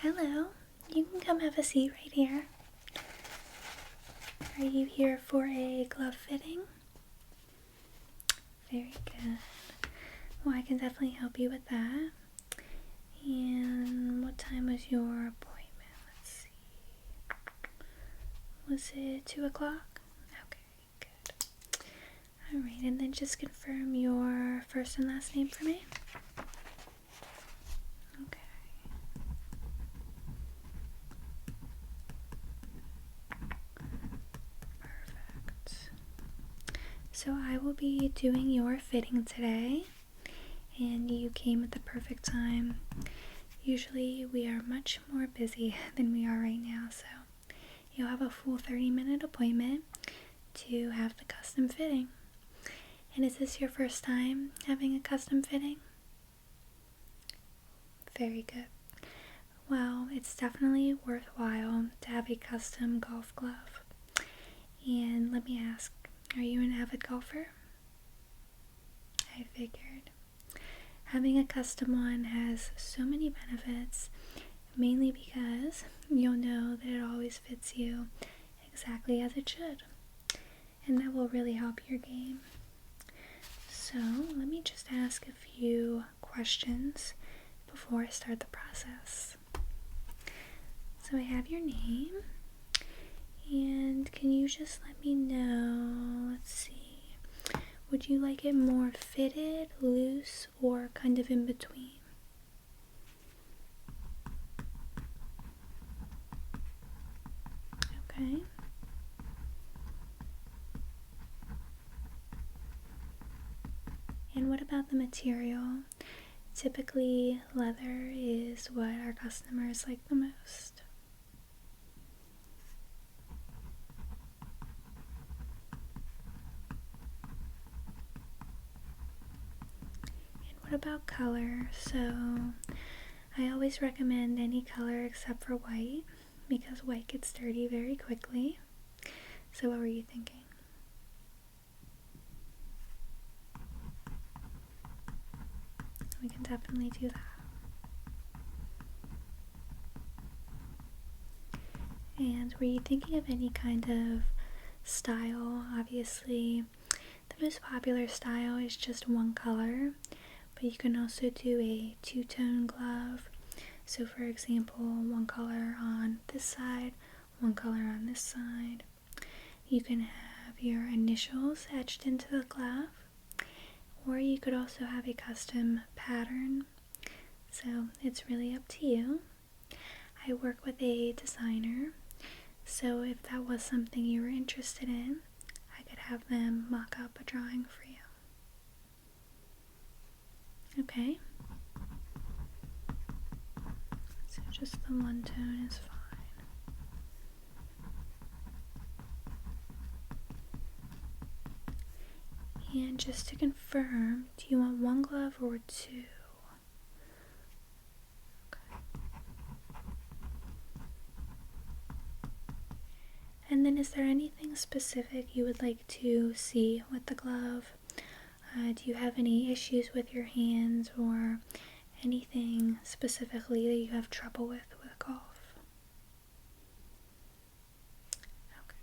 Hello. You can come have a seat right here. Are you here for a glove fitting? Very good. Well, I can definitely help you with that. And what time was your appointment? Let's see. Was it 2 o'clock? Okay, good. Alright, and then just confirm your first and last name for me. Okay. Perfect. So I will be doing your fitting today, and you came at the perfect time. Usually we are much more busy than we are right now, so you'll have a full 30-minute appointment to have the custom fitting. And is this your first time having a custom fitting? Very good. Well, it's definitely worthwhile to have a custom golf glove. And let me ask, are you an avid golfer? I figured. Having a custom one has so many benefits, mainly because you'll know that it always fits you exactly as it should. And that will really help your game. So let me just ask a few questions before I start the process. So I have your name, and can you just let me know, let's see, would you like it more fitted, loose, or kind of in between? Okay. And what about the material? Typically, leather is what our customers like the most. And what about color? So, I always recommend any color except for white, because white gets dirty very quickly. So what were you thinking? We can definitely do that. And were you thinking of any kind of style? Obviously, the most popular style is just one color, but you can also do a two-tone glove. So for example, one color on this side, one color on this side. You can have your initials etched into the glove, or you could also have a custom pattern. So it's really up to you. I work with a designer, so if that was something you were interested in, I could have them mock up a drawing for you. Okay? So just the one tone is fine. And just to confirm, do you want one glove or two? Okay. And then is there anything specific you would like to see with the glove? Do you have any issues with your hands or anything specifically that you have trouble with golf? Okay.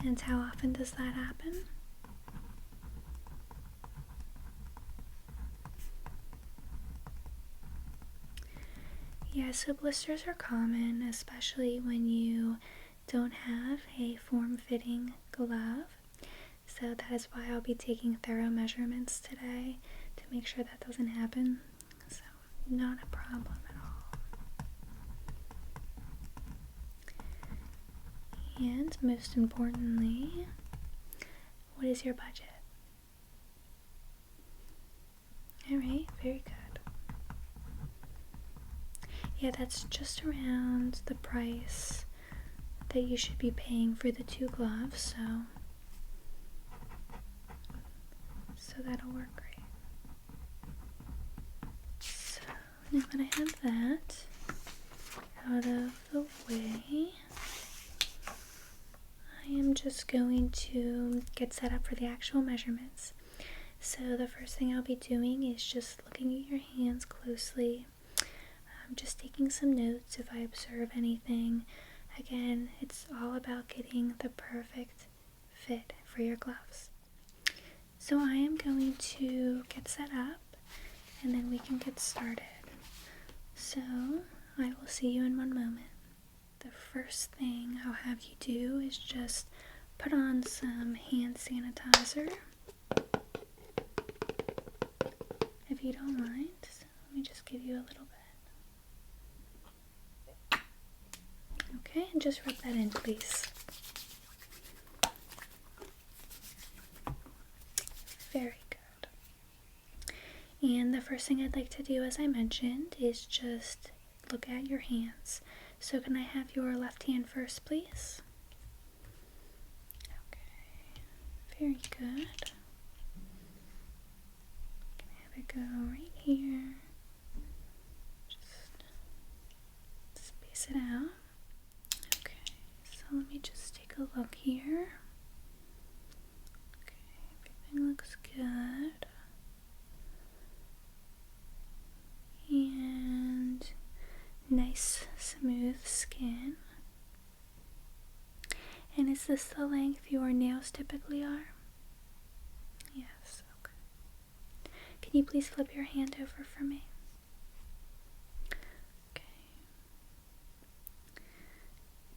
And how often does that happen? Yeah, so blisters are common, especially when you don't have a form-fitting glove. So that is why I'll be taking thorough measurements today to make sure that doesn't happen. So not a problem at all. And most importantly, what is your budget? Alright, very good. Yeah, that's just around the price that you should be paying for the two gloves, so that'll work great. So now that I have that out of the way, I am just going to get set up for the actual measurements. So the first thing I'll be doing is just looking at your hands closely. I'm just taking some notes if I observe anything. Again, it's all about getting the perfect fit for your gloves. So I am going to get set up and then we can get started. So I will see you in one moment. The first thing I'll have you do is just put on some hand sanitizer, if you don't mind. So let me just give you a little bit. Okay, and just rub that in, please. Very good. And the first thing I'd like to do, as I mentioned, is just look at your hands. So can I have your left hand first, please? Okay, very good. Can I have it go right here? Just space it out. Okay, so let me just take a look here. Okay, everything looks good. And nice smooth skin. And is this the length your nails typically are? Yes, okay. Can you please flip your hand over for me? Okay.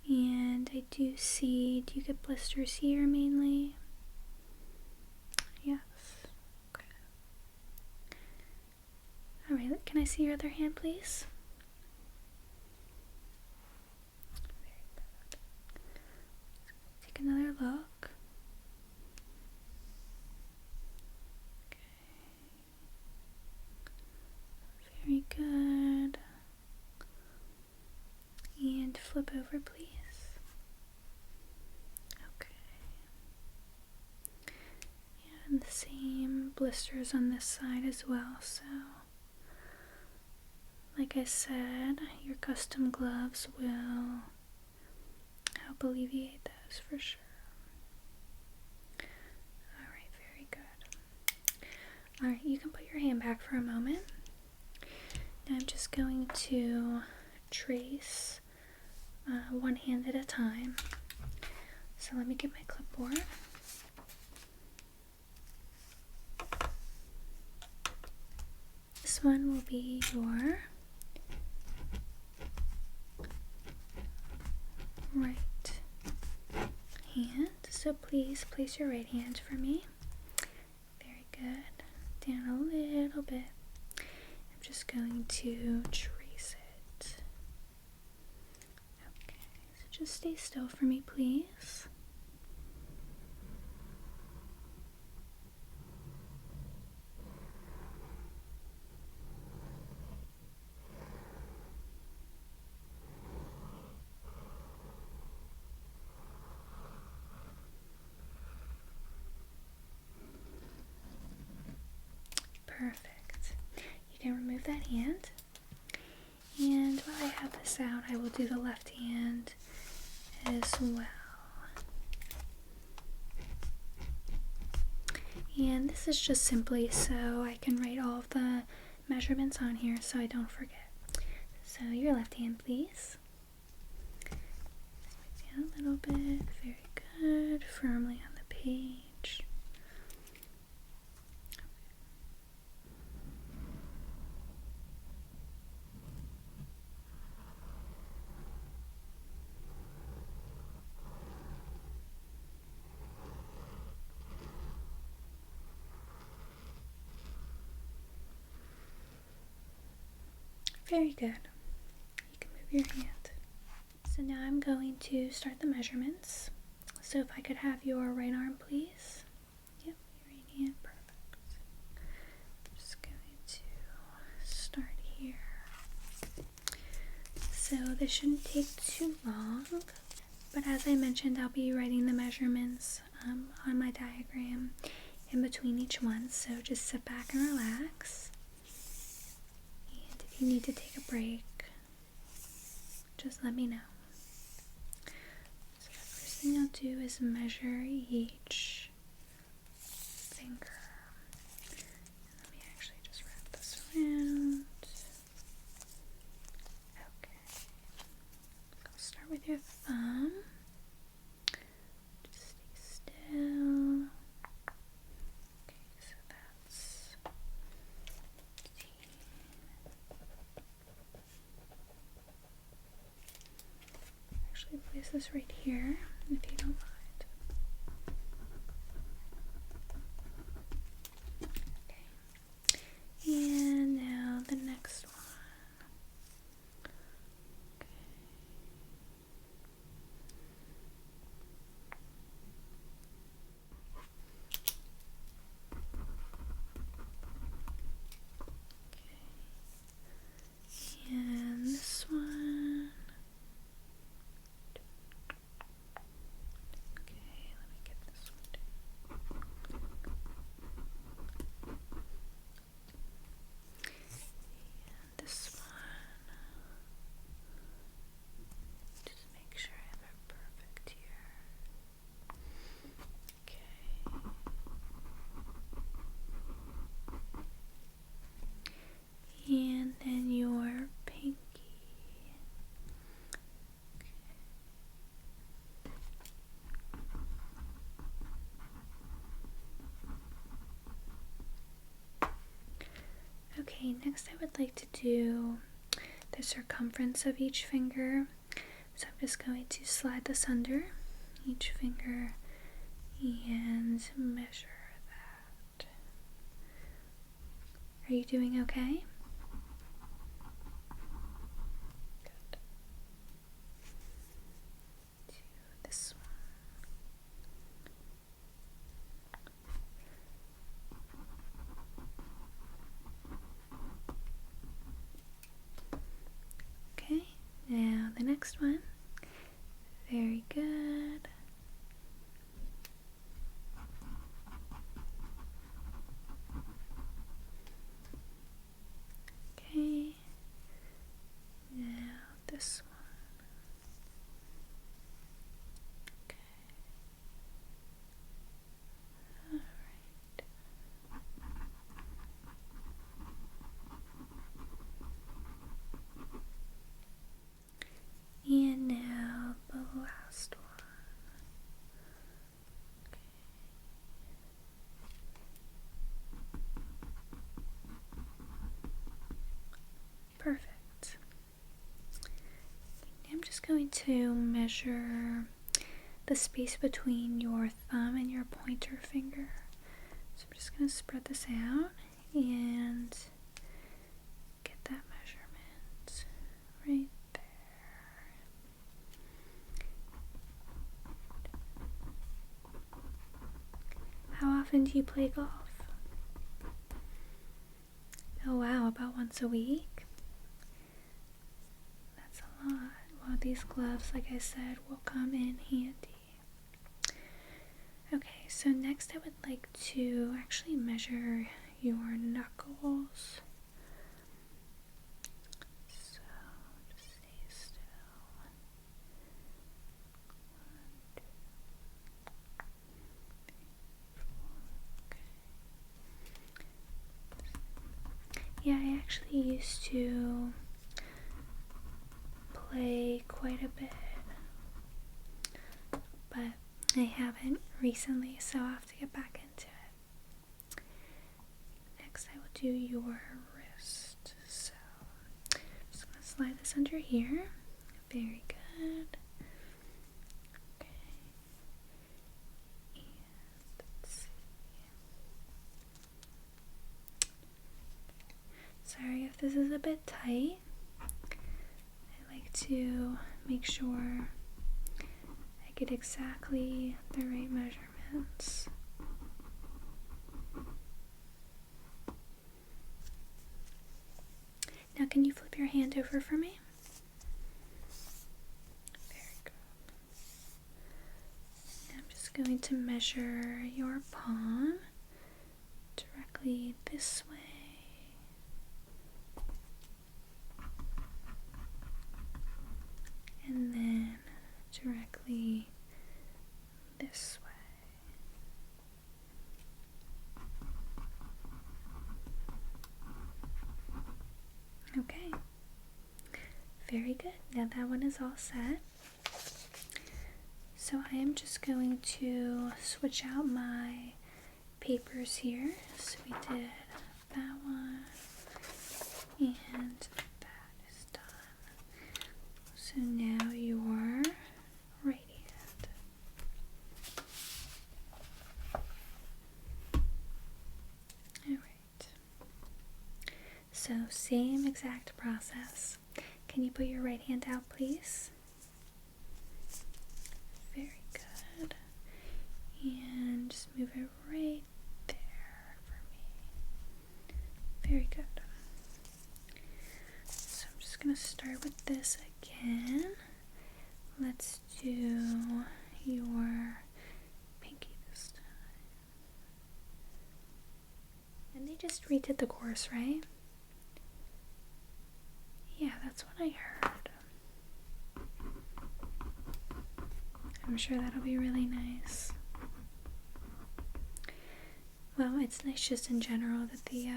And I do you get blisters here mainly? Yes. Okay. Alright, can I see your other hand, please? Very good. Take another look. Okay. Very good. And flip over, please. Okay. And the same blisters on this side as well, so like I said, your custom gloves will help alleviate those for sure. Alright, very good. Alright, you can put your hand back for a moment. Now I'm just going to trace one hand at a time. So let me get my clipboard. This one will be your right hand. So please place your right hand for me. Very good. Down a little bit. I'm just going to trace it. Okay, so just stay still for me, please. Perfect. You can remove that hand. And while I have this out, I will do the left hand as well. And this is just simply so I can write all of the measurements on here so I don't forget. So your left hand, please. Down a little bit. Very good. Firmly on the page. Very good. You can move your hand. So now I'm going to start the measurements. So if I could have your right arm, please. Yep, your right hand, perfect. I'm just going to start here. So this shouldn't take too long, but as I mentioned, I'll be writing the measurements on my diagram in between each one. So just sit back and relax. And if you need to take a break, just let me know. So the first thing I'll do is measure each finger. actually place this right here, if you don't mind. Okay. And now the next one. And this one. Okay, let me get this one down. And this one. Just make sure I have it perfect here. Okay. And then your pinky. Okay, next I would like to do the circumference of each finger. So I'm just going to slide this under each finger and measure that. Are you doing okay? Good. Do this one. Okay, now the next one. Very good. Okay, now this one. Okay. Alright. And now the last one. Okay. Perfect. I'm just going to measure the space between your thumb and your pointer finger. So I'm just going to spread this out and get that measurement right there. How often do you play golf? Oh wow, about once a week? That's a lot. Well, these gloves, like I said, will come in handy. Okay, so next I would like to actually measure your knuckles. So, just stay still. 1, 2, 3, 4. Okay. Yeah, I actually used to play quite a bit, but I haven't recently, so I'll have to get back into it. Next I will do your wrist. So I'm just going to slide this under here. Very good. Okay. And let's see. Sorry if this is a bit tight. I like to make sure I get exactly the right measurements. Now can you flip your hand over for me? Very good. I'm just going to measure your palm directly this way. And then directly this way. Okay, very good. Now that one is all set. So I am just going to switch out my papers here. So we did that one and that is done. So now your So same exact process. Can you put your right hand out, please? Very good. And just move it right there for me. Very good. So I'm just going to start with this again. Let's do your pinky this time. And they just redid the course, right? Yeah, that's what I heard. I'm sure that'll be really nice. Well, it's nice just in general that the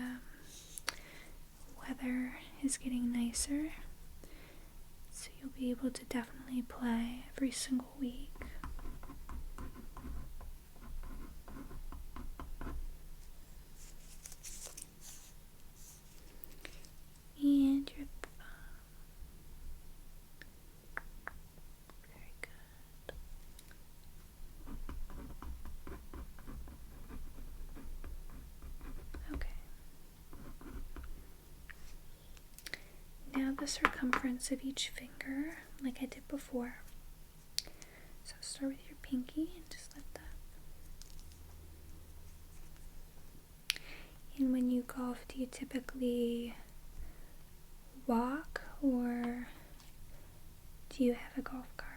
weather is getting nicer. So you'll be able to definitely play every single week. And your thumb. Very good. Okay. Now the circumference of each finger, like I did before. So start with your pinky and just lift up. And when you golf, do you typically walk or do you have a golf cart?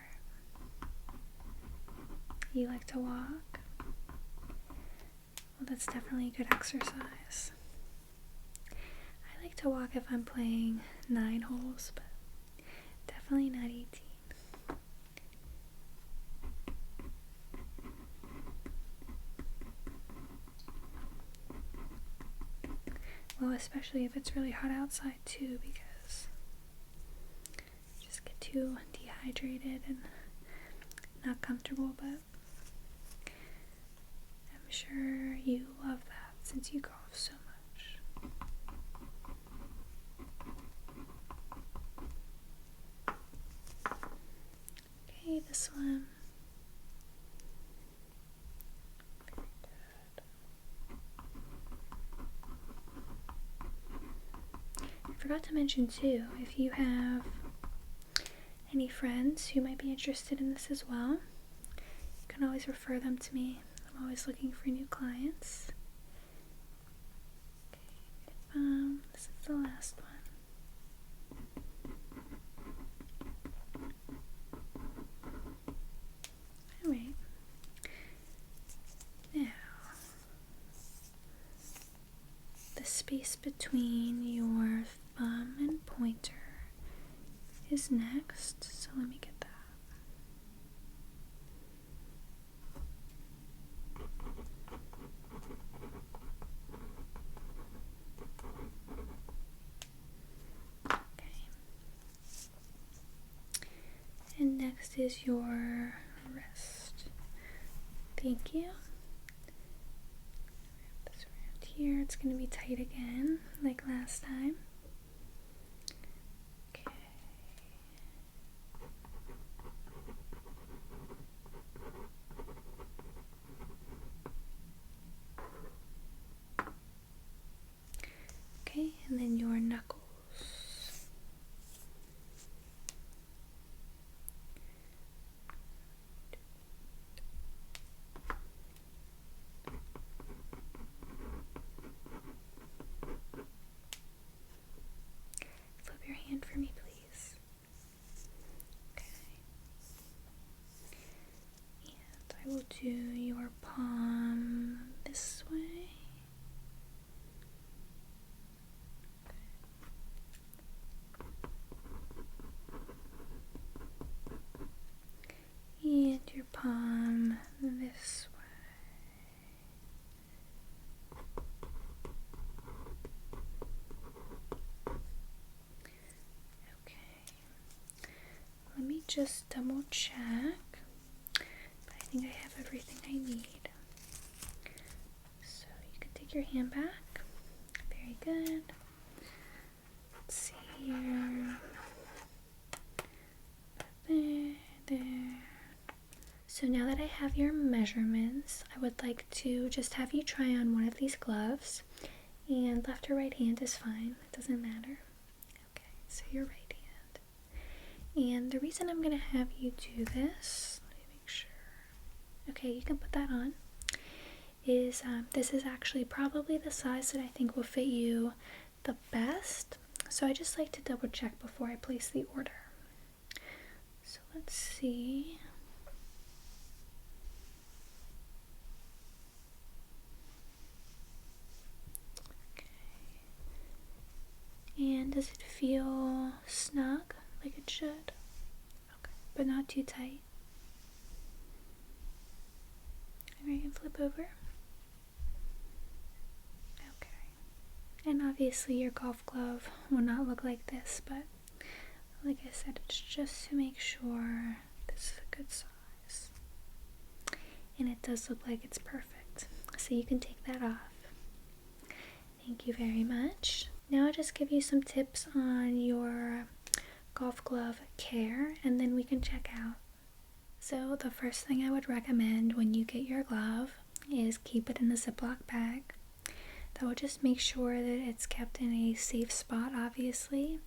You like to walk? Well, that's definitely a good exercise. I like to walk if I'm playing 9 holes, but definitely not 18. Well, especially if it's really hot outside too, because you just get too dehydrated and not comfortable, but I'm sure you love that since you golf so much. Okay, this one. Very good. I forgot to mention too, if you have any friends who might be interested in this as well, you can always refer them to me. I'm always looking for new clients. Okay, this is the last one. Alright. Now, the space between your thumb and pointer is next, so let me get that. Okay. And next is your wrist. Thank you. Wrap this around here. It's going to be tight again, like last time. Okay. Okay, and then your knuckles. Flip your hand for me, please. Okay. And I will do your palm this way. And your palm this way. Okay. Let me just double check. But I think I have everything I need. So you can take your hand back. Very good. Let's see here. There. So now that I have your measurements, I would like to just have you try on one of these gloves And left or right hand is fine, it doesn't matter. Okay, so your right hand. And the reason I'm gonna have you do this, let me make sure. Okay, you can put that on. Is this is actually probably the size that I think will fit you the best. So I just like to double check before I place the order. So let's see. And does it feel snug, like it should? Okay, but not too tight. Alright, and flip over. Okay. And obviously your golf glove will not look like this, but like I said, it's just to make sure this is a good size. And it does look like it's perfect. So you can take that off. Thank you very much. Now I'll just give you some tips on your golf glove care, and then we can check out. So the first thing I would recommend when you get your glove is keep it in a Ziploc bag. That will just make sure that it's kept in a safe spot, obviously,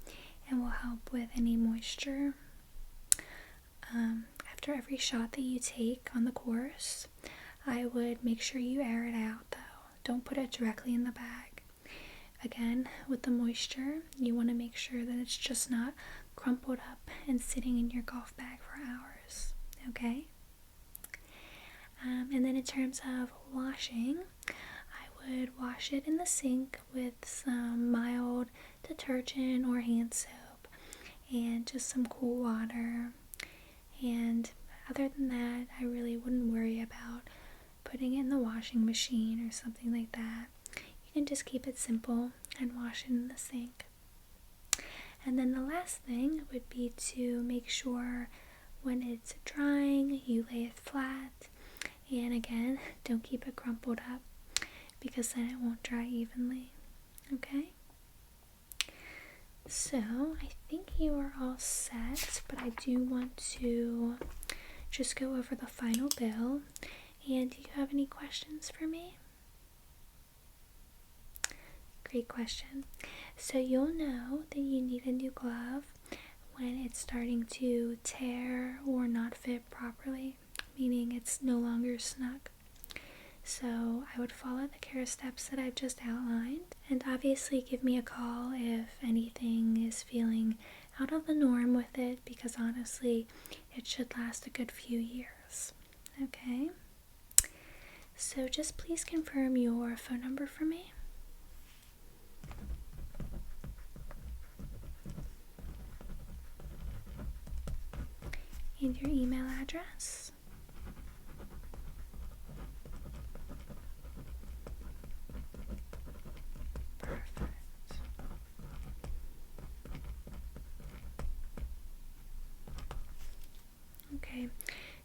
and will help with any moisture. After every shot that you take on the course, I would make sure you air it out though. Don't put it directly in the bag. Again, with the moisture, you want to make sure that it's just not crumpled up and sitting in your golf bag for hours, okay? And then in terms of washing, I would wash it in the sink with some mild detergent or hand soap and just some cool water. And other than that, I really wouldn't worry about putting it in the washing machine or something like that. You can just keep it simple and wash it in the sink. And then the last thing would be to make sure when it's drying, you lay it flat. And again, don't keep it crumpled up because then it won't dry evenly. Okay? So, I think you are all set, but I do want to just go over the final bill. And do you have any questions for me? Great question. So you'll know that you need a new glove when it's starting to tear or not fit properly, meaning it's no longer snug. So I would follow the care steps that I've just outlined, and obviously give me a call if anything is feeling out of the norm with it, because honestly, it should last a good few years. Okay? So just please confirm your phone number for me. And your email address. Perfect. Okay,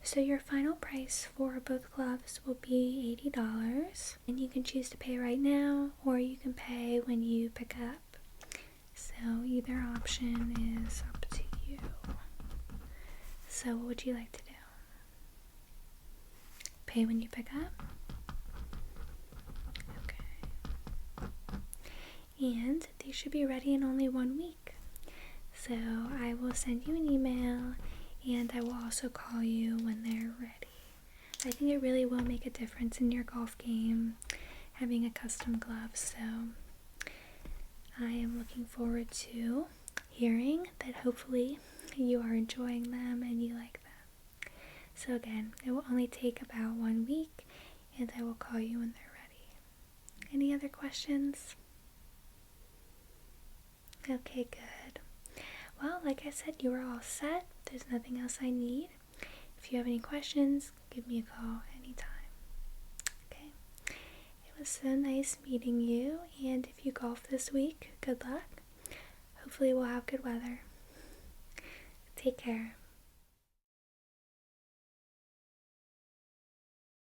so your final price for both gloves will be $80, and you can choose to pay right now or you can pay when you pick up. So either option is up to you. So what would you like to do? Pay when you pick up? Okay. And they should be ready in only 1 week. So I will send you an email and I will also call you when they're ready. I think it really will make a difference in your golf game having a custom glove, so I am looking forward to hearing that hopefully you are enjoying them and you like them. So again, it will only take about 1 week and I will call you when they're ready. Any other questions? Okay, good. Well, like I said, you are all set. There's nothing else I need. If you have any questions, give me a call anytime. Okay? It was so nice meeting you, and if you golf this week, good luck. Hopefully we'll have good weather. Take care.